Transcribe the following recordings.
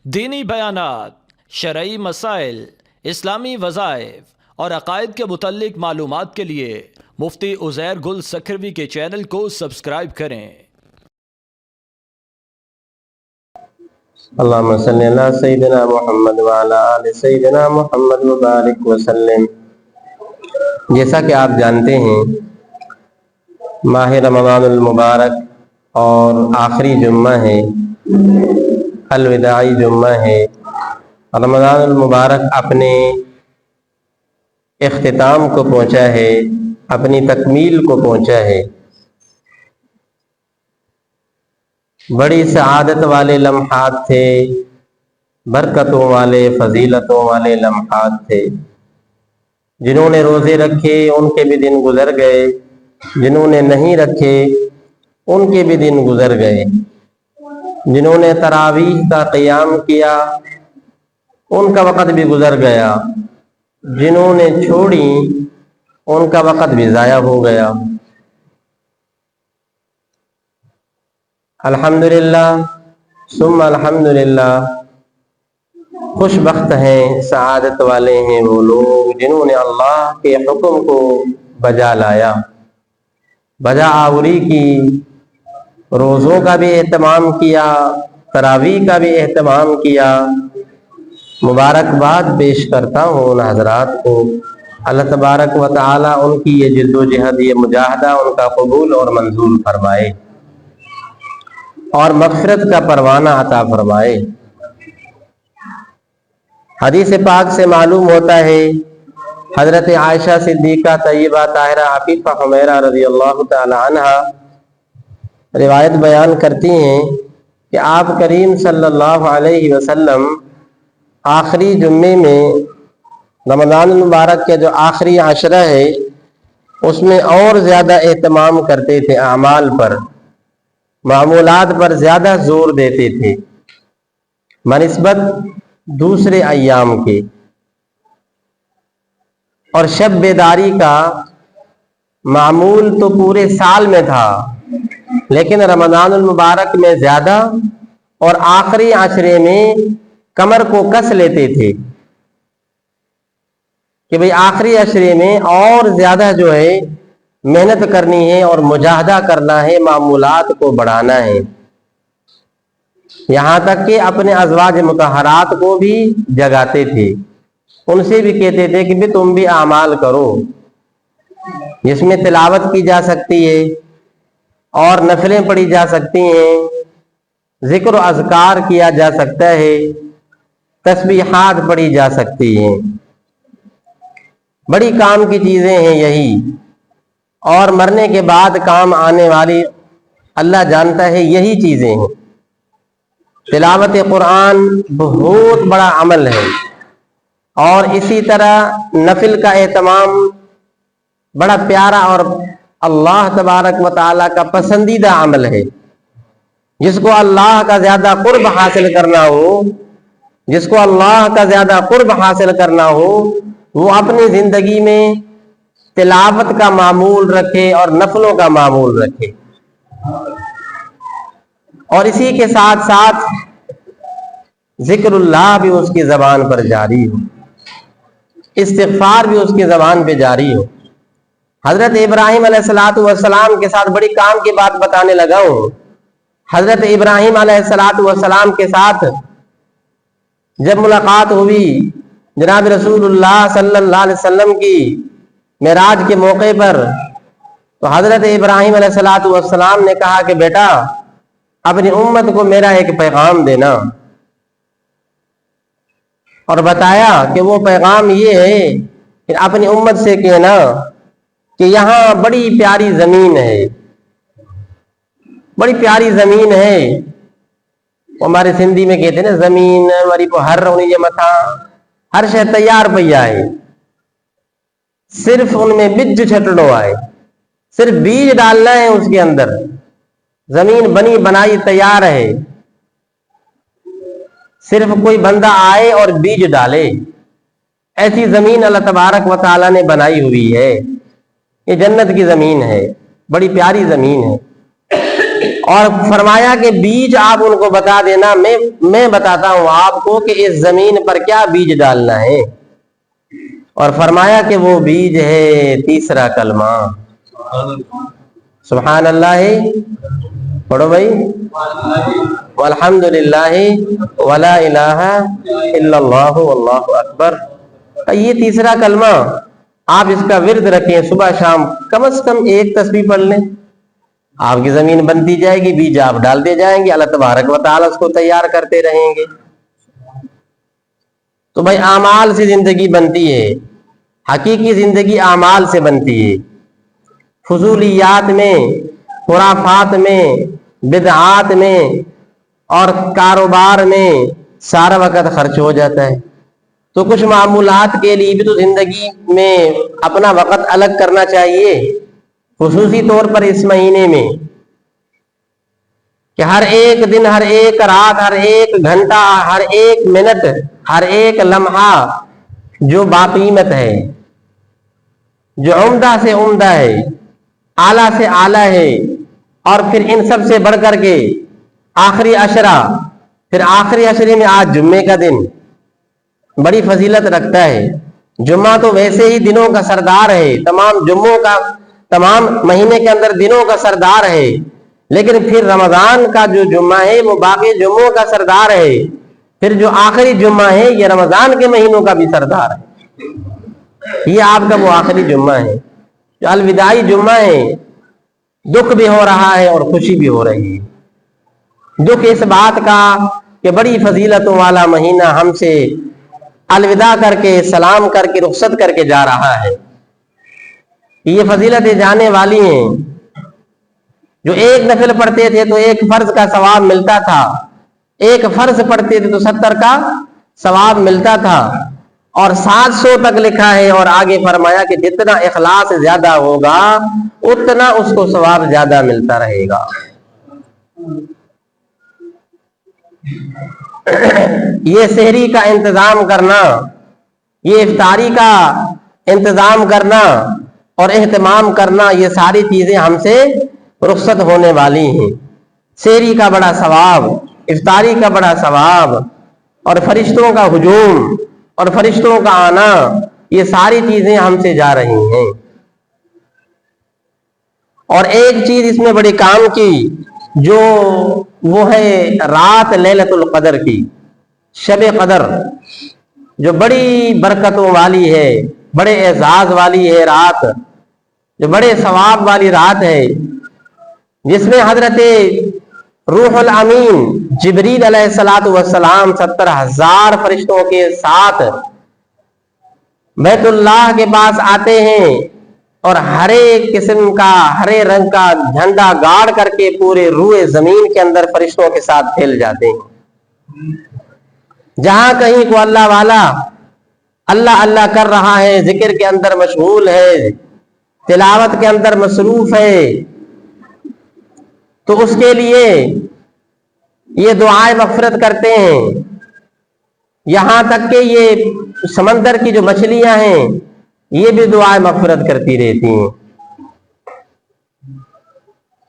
دینی بیانات، شرعی مسائل، اسلامی وظائف اور عقائد کے متعلق معلومات کے لیے مفتی عزیر گل سکھروی کے چینل کو سبسکرائب کریں۔ اللہم صلی اللہ سیدنا محمد وعلی آل سیدنا محمد مبارک وسلم۔ جیسا کہ آپ جانتے ہیں، ماہ رمضان المبارک اور آخری جمعہ ہے، الوداعی جمعہ ہے۔ رمضان المبارک اپنے اختتام کو پہنچا ہے، اپنی تکمیل کو پہنچا ہے۔ بڑی سعادت والے لمحات تھے، برکتوں والے، فضیلتوں والے لمحات تھے۔ جنہوں نے روزے رکھے ان کے بھی دن گزر گئے، جنہوں نے نہیں رکھے ان کے بھی دن گزر گئے۔ جنہوں نے تراویح کا قیام کیا ان کا وقت بھی گزر گیا، جنہوں نے چھوڑی ان کا وقت بھی ضائع ہو گیا۔ الحمدللہ ثم الحمدللہ، خوش بخت ہیں، سعادت والے ہیں وہ لوگ جنہوں نے اللہ کے حکم کو بجا لایا، بجا آوری کی، روزوں کا بھی اہتمام کیا، تراویح کا بھی اہتمام کیا۔ مبارکباد پیش کرتا ہوں ان حضرات کو۔ اللہ تبارک و تعالی ان کی یہ جد و جہد، یہ مجاہدہ ان کا قبول اور منظور فرمائے اور مغفرت کا پروانہ عطا فرمائے۔ حدیث پاک سے معلوم ہوتا ہے، حضرت عائشہ صدیقہ طیبہ طاہرہ عفیفہ حمیرہ رضی اللہ تعالی عنہا روایت بیان کرتی ہیں کہ آپ کریم صلی اللہ علیہ وسلم آخری جمعے میں رمضان المبارک کے جو آخری عشرہ ہے اس میں اور زیادہ اہتمام کرتے تھے، اعمال پر، معمولات پر زیادہ زور دیتے تھے بنسبت دوسرے ایام کے۔ اور شب بیداری کا معمول تو پورے سال میں تھا، لیکن رمضان المبارک میں زیادہ اور آخری عشرے میں کمر کو کس لیتے تھے کہ بھئی آخری عشرے میں اور زیادہ جو ہے محنت کرنی ہے اور مجاہدہ کرنا ہے، معمولات کو بڑھانا ہے۔ یہاں تک کہ اپنے ازواج مطہرات کو بھی جگاتے تھے، ان سے بھی کہتے تھے کہ بھی تم بھی اعمال کرو جس میں تلاوت کی جا سکتی ہے اور نفلیں پڑھی جا سکتی ہیں، ذکر و اذکار کیا جا سکتا ہے، تسبیحات پڑھی جا سکتی ہیں۔ بڑی کام کی چیزیں ہیں یہی، اور مرنے کے بعد کام آنے والی اللہ جانتا ہے یہی چیزیں ہیں۔ تلاوت قرآن بہت بڑا عمل ہے، اور اسی طرح نفل کا اہتمام بڑا پیارا اور اللہ تبارک و تعالیٰ کا پسندیدہ عمل ہے۔ جس کو اللہ کا زیادہ قرب حاصل کرنا ہو، جس کو اللہ کا زیادہ قرب حاصل کرنا ہو، وہ اپنی زندگی میں تلاوت کا معمول رکھے اور نفلوں کا معمول رکھے، اور اسی کے ساتھ ساتھ ذکر اللہ بھی اس کی زبان پر جاری ہو، استغفار بھی اس کی زبان پہ جاری ہو۔ حضرت ابراہیم علیہ السلام کے ساتھ بڑی کام کی بات بتانے لگا ہوں۔ حضرت ابراہیم علیہ السلام کے ساتھ جب ملاقات ہوئی جناب رسول اللہ صلی اللہ علیہ وسلم کی معراج کے موقع پر، تو حضرت ابراہیم علیہ السلام نے کہا کہ بیٹا اپنی امت کو میرا ایک پیغام دینا، اور بتایا کہ وہ پیغام یہ ہے کہ اپنی امت سے کہنا کہ یہاں بڑی پیاری زمین ہے، بڑی پیاری زمین ہے۔ ہمارے سندھی میں کہتے ہیں نا، زمین ہماری کو ہر رونی متھا، ہر شے تیار پیا ہے، صرف ان میں بج چھٹڑو آئے، صرف بیج ڈالنا ہے اس کے اندر، زمین بنی بنائی تیار ہے، صرف کوئی بندہ آئے اور بیج ڈالے۔ ایسی زمین اللہ تبارک و تعالیٰ نے بنائی ہوئی ہے، یہ جنت کی زمین ہے، بڑی پیاری زمین ہے۔ اور فرمایا کہ بیج آپ ان کو بتا دینا، میں بتاتا ہوں آپ کو کہ اس زمین پر کیا بیج ڈالنا ہے۔ اور فرمایا کہ وہ بیج ہے تیسرا کلمہ، سبحان اللہ، پڑھو بھائی، والحمد للہ ولا الہ الا اللہ واللہ اکبر۔ یہ تیسرا کلمہ آپ اس کا ورد رکھیں، صبح شام کم از کم ایک تسبیح پڑھ لیں، آپ کی زمین بنتی جائے گی، بیج آپ ڈالتے جائیں گے، اللہ تبارک و تعالیٰ اس کو تیار کرتے رہیں گے۔ تو بھائی اعمال سے زندگی بنتی ہے، حقیقی زندگی اعمال سے بنتی ہے۔ فضولیات میں، خرافات میں، بدعات میں اور کاروبار میں سارا وقت خرچ ہو جاتا ہے۔ تو کچھ معمولات کے لیے بھی تو زندگی میں اپنا وقت الگ کرنا چاہیے، خصوصی طور پر اس مہینے میں، کہ ہر ایک دن، ہر ایک رات، ہر ایک گھنٹہ، ہر ایک منٹ، ہر ایک لمحہ جو باقیمت ہے، جو عمدہ سے عمدہ ہے، اعلیٰ سے اعلیٰ ہے، اور پھر ان سب سے بڑھ کر کے آخری عشرہ، پھر آخری عشرے میں آج جمعے کا دن بڑی فضیلت رکھتا ہے۔ جمعہ تو ویسے ہی دنوں کا سردار ہے، تمام جمعوں کا، تمام مہینے کے اندر دنوں کا سردار ہے، لیکن پھر رمضان کا جو جمعہ ہے وہ باقی جمعوں کا سردار ہے، پھر جو آخری جمعہ ہے یہ رمضان کے مہینوں کا بھی سردار ہے۔ یہ آپ کا وہ آخری جمعہ ہے جو الوداعی جمعہ ہے۔ دکھ بھی ہو رہا ہے اور خوشی بھی ہو رہی ہے۔ دکھ اس بات کا کہ بڑی فضیلتوں والا مہینہ ہم سے الوداع کر کے، سلام کر کے، رخصت کر کے جا رہا ہے۔ یہ فضیلتیں جانے والی ہیں۔ جو ایک نفل پڑھتے تھے تو ایک فرض کا ثواب ملتا تھا، ایک فرض پڑھتے تھے تو 70 کا ثواب ملتا تھا، اور 700 تک لکھا ہے، اور آگے فرمایا کہ جتنا اخلاص زیادہ ہوگا اتنا اس کو ثواب زیادہ ملتا رہے گا۔ یہ سحری کا انتظام کرنا، یہ افطاری کا انتظام کرنا اور اہتمام کرنا، یہ ساری چیزیں ہم سے رخصت ہونے والی ہیں۔ سحری کا بڑا ثواب، افطاری کا بڑا ثواب، اور فرشتوں کا ہجوم اور فرشتوں کا آنا، یہ ساری چیزیں ہم سے جا رہی ہیں۔ اور ایک چیز اس میں بڑی کام کی، جو وہ ہے رات لیلۃ القدر کی، شب قدر، جو بڑی برکتوں والی ہے، بڑے اعزاز والی ہے رات، جو بڑے ثواب والی رات ہے، جس میں حضرت روح الامین جبریل علیہ السلام 70,000 فرشتوں کے ساتھ بیت اللہ کے پاس آتے ہیں، اور ہر ایک قسم کا، ہر ایک رنگ کا جھنڈا گاڑ کر کے پورے روئے زمین کے اندر فرشتوں کے ساتھ پھیل جاتے ہیں۔ جہاں کہیں کو اللہ والا اللہ اللہ کر رہا ہے، ذکر کے اندر مشغول ہے، تلاوت کے اندر مصروف ہے، تو اس کے لیے یہ دعائیں مغفرت کرتے ہیں۔ یہاں تک کہ یہ سمندر کی جو مچھلیاں ہیں یہ بھی دعائیں مغفرت کرتی رہتی ہیں۔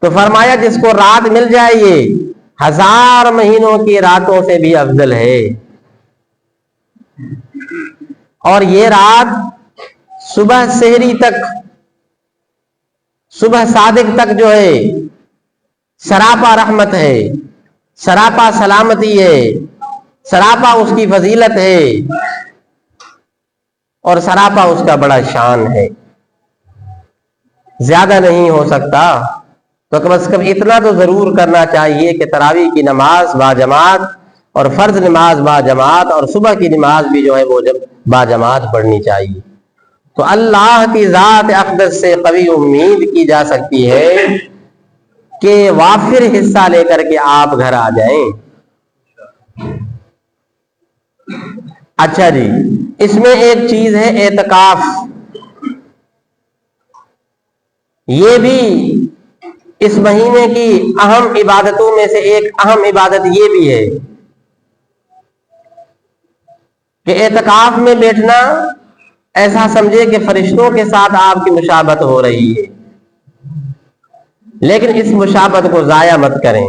تو فرمایا جس کو رات مل جائے یہ 1000 مہینوں کی راتوں سے بھی افضل ہے۔ اور یہ رات صبح سحری تک، صبح صادق تک جو ہے سراپا رحمت ہے، سراپا سلامتی ہے، سراپا اس کی فضیلت ہے، اور سراپا اس کا بڑا شان ہے۔ زیادہ نہیں ہو سکتا تو کم از کم اتنا تو ضرور کرنا چاہیے کہ تراویح کی نماز با جماعت، اور فرض نماز با جماعت، اور صبح کی نماز بھی جو ہے وہ با جماعت پڑھنی چاہیے۔ تو اللہ کی ذات اقدس سے قوی امید کی جا سکتی ہے کہ وافر حصہ لے کر کے آپ گھر آ جائیں۔ اچھا جی، اس میں ایک چیز ہے اعتکاف۔ یہ بھی اس مہینے کی اہم عبادتوں میں سے ایک اہم عبادت یہ بھی ہے کہ اعتکاف میں بیٹھنا ایسا سمجھے کہ فرشتوں کے ساتھ آپ کی مشابہت ہو رہی ہے۔ لیکن اس مشابہت کو ضائع مت کریں،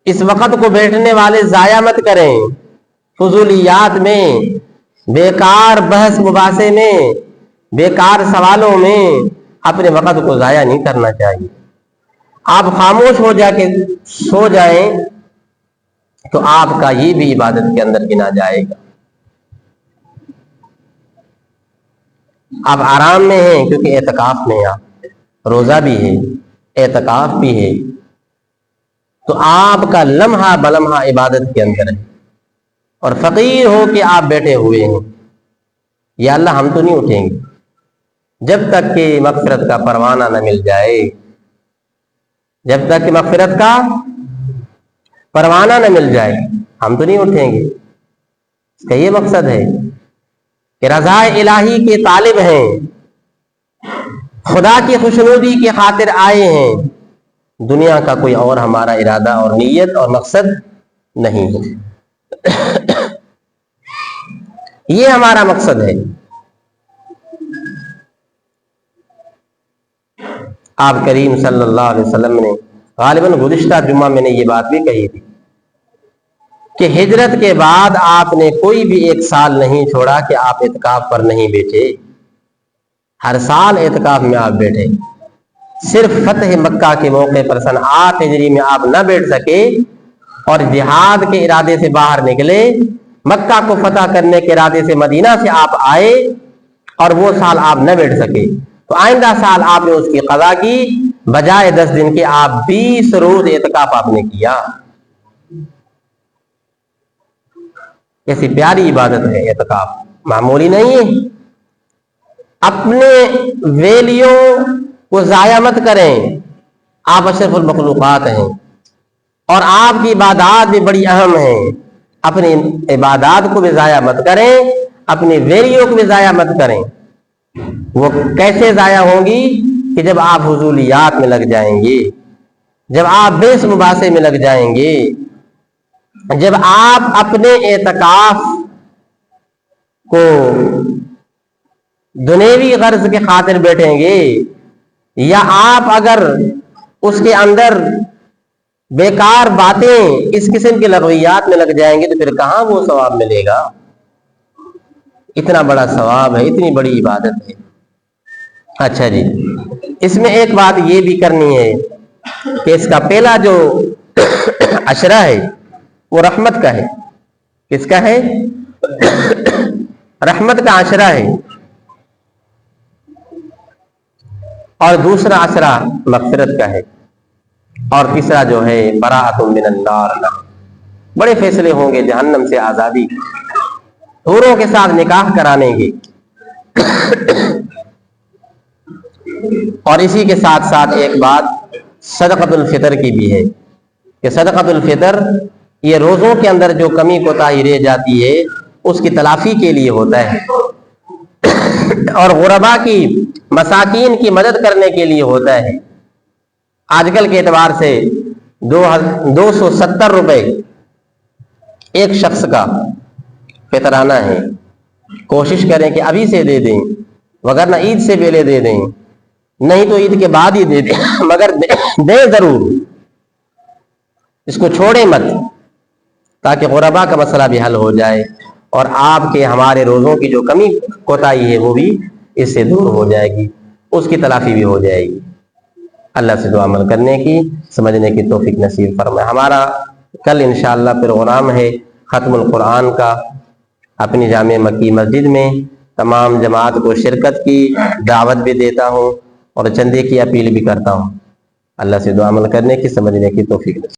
اس وقت کو بیٹھنے والے ضائع مت کریں، فضولیات میں، بیکار بحث مباحثے میں، بیکار سوالوں میں اپنے وقت کو ضائع نہیں کرنا چاہیے۔ آپ خاموش ہو جا کے سو جائیں تو آپ کا یہ بھی عبادت کے اندر گنا جائے گا۔ آپ آرام میں ہیں کیونکہ اعتکاف میں آپ، روزہ بھی ہے، اعتکاف بھی ہے، تو آپ کا لمحہ بلمحہ عبادت کے اندر ہے، اور فقیر ہو کہ آپ بیٹھے ہوئے ہیں، یا اللہ ہم تو نہیں اٹھیں گے جب تک کہ مغفرت کا پروانہ نہ مل جائے، جب تک کہ مغفرت کا پروانہ نہ مل جائے ہم تو نہیں اٹھیں گے۔ اس کا یہ مقصد ہے کہ رضا الہی کے طالب ہیں، خدا کی خوشنودی کی خاطر آئے ہیں، دنیا کا کوئی اور ہمارا ارادہ اور نیت اور مقصد نہیں ہے، یہ ہمارا مقصد ہے۔ آپ کریم صلی اللہ علیہ وسلم نے غالباً گزشتہ جمعہ میں نے یہ بات بھی کہی تھی کہ ہجرت کے بعد آپ نے کوئی بھی ایک سال نہیں چھوڑا کہ آپ اعتکاف پر نہیں بیٹھے، ہر سال اعتکاف میں آپ بیٹھے۔ صرف فتح مکہ کے موقع پر سن 8 ہجری میں آپ نہ بیٹھ سکے اور جہاد کے ارادے سے باہر نکلے، مکہ کو فتح کرنے کے ارادے سے مدینہ سے آپ آئے، اور وہ سال آپ نہ بیٹھ سکے، تو آئندہ سال آپ نے اس کی قضا کی، بجائے 10 دن کے آپ 20 روز اعتکاف آپ نے کیا۔ ایسی پیاری عبادت ہے اعتکاف، معمولی نہیں ہے۔ اپنے ویلیوں کو ضائع مت کریں، آپ اشرف المخلوقات ہیں اور آپ کی عبادات بھی بڑی اہم ہیں، اپنی عبادات کو بھی ضائع مت کریں، اپنی ویلیوں کو بھی ضائع مت کریں۔ وہ کیسے ضائع ہوں گی کہ جب آپ فضولیات میں لگ جائیں گے، جب آپ بحث مباحثے میں لگ جائیں گے، جب آپ اپنے اعتکاف کو دنیوی غرض کے خاطر بیٹھیں گے، یا آپ اگر اس کے اندر بیکار باتیں اس قسم کے لغویات میں لگ جائیں گے، تو پھر کہاں وہ ثواب ملے گا؟ اتنا بڑا ثواب ہے، اتنی بڑی عبادت ہے۔ اچھا جی، اس میں ایک بات یہ بھی کرنی ہے کہ اس کا پہلا جو عشرہ ہے وہ رحمت کا ہے۔ کس کا ہے؟ رحمت کا عشرہ ہے، اور دوسرا عشرہ مغفرت کا ہے، اور تیسرا جو ہے براءۃ من النار۔ بڑے فیصلے ہوں گے، جہنم سے آزادی، حوروں کے ساتھ نکاح کرانے گے، اور اسی کے ساتھ ساتھ ایک بات صدقۃ الفطر کی بھی ہے کہ صدقۃ الفطر یہ روزوں کے اندر جو کمی کوتاہی رہ جاتی ہے اس کی تلافی کے لیے ہوتا ہے، اور غربا کی، مساکین کی مدد کرنے کے لیے ہوتا ہے۔ آج کل کے اعتبار سے 270 روپے ایک شخص کا فطرانہ ہے، کوشش کریں کہ ابھی سے دے دیں، وگرنہ عید سے پہلے دے دیں، نہیں تو عید کے بعد ہی دے دیں، مگر دیں ضرور، اس کو چھوڑیں مت، تاکہ غربا کا مسئلہ بھی حل ہو جائے، اور آپ کے ہمارے روزوں کی جو کمی کوتاہی ہے وہ بھی اس سے دور ہو جائے گی، اس کی تلافی بھی ہو جائے گی۔ اللہ سے دعا عمل کرنے کی، سمجھنے کی توفیق نصیب فرمائے۔ ہمارا کل انشاءاللہ پروگرام ہے ختم القرآن کا، اپنی جامع مکی مسجد میں تمام جماعت کو شرکت کی دعوت بھی دیتا ہوں اور چندے کی اپیل بھی کرتا ہوں۔ اللہ سے دعا عمل کرنے کی، سمجھنے کی توفیق نصیب